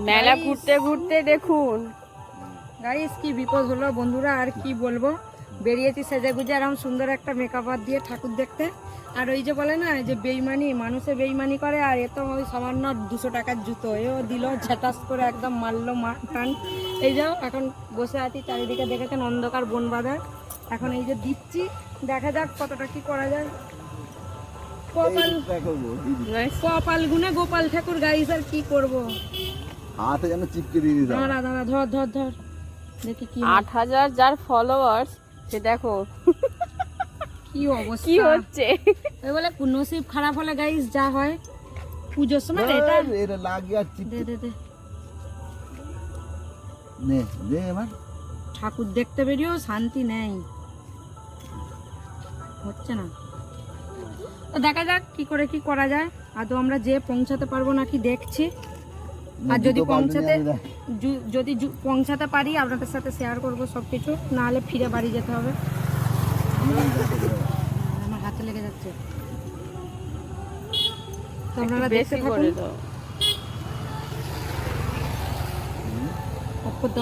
মেলা ঘুরতে ঘুরতে দেখুন গাইস কি বিপদ হলো বন্ধুরা, আর কি বলবো। বেরিয়েছি সেজে গুজে এরকম সুন্দর একটা মেকআপ আর দিয়ে ঠাকুর দেখতে। আর ওই যে বলে না যে বেইমানি, মানুষে বেইমানি করে, আর এ তো ওই সামান্য 200 টাকার জুতো এও দিল ঝাটাস করে, একদম মারলো টান। এই যাও এখন বসে আছি, চারিদিকে দেখেছেন অন্ধকার বন বাঁধার। এখন এই যে দিচ্ছি, দেখা যাক কতটা কি করা যায়। কপাল গুনে গোপাল ঠাকুর গাইস, আর কি করবো। হাতে যেন চিপকে দিয়ে দিতাম। দাঁড়া দাঁড়া, ধর ধর ধর, দেখি কি 8000 যার ফলোয়ার্স সে দেখো কি অবস্থা কি হচ্ছে। বলে নসিব খারাপ হলে গাইস যা হয়। পুজোর সময় এটা লাগে আর চিপ দে দে দে, নে দে এবার। ঠাকুর দেখতে বেরিয়েও শান্তি নেই, হচ্ছে না। তো দেখা যাক কি করে কি করা যায়। আদৌ আমরা যে পৌঁছাতে পারবো নাকি দেখছি। আর যদি পৌঁছাতে পারি আপনাদের সাথে শেয়ার করবো সবকিছু, না হলে ফিরে বাড়ি যেতে হবে। আমার হাতে লেগে যাচ্ছে, তো আপনারা দেখতে থাকুন। অফ করতে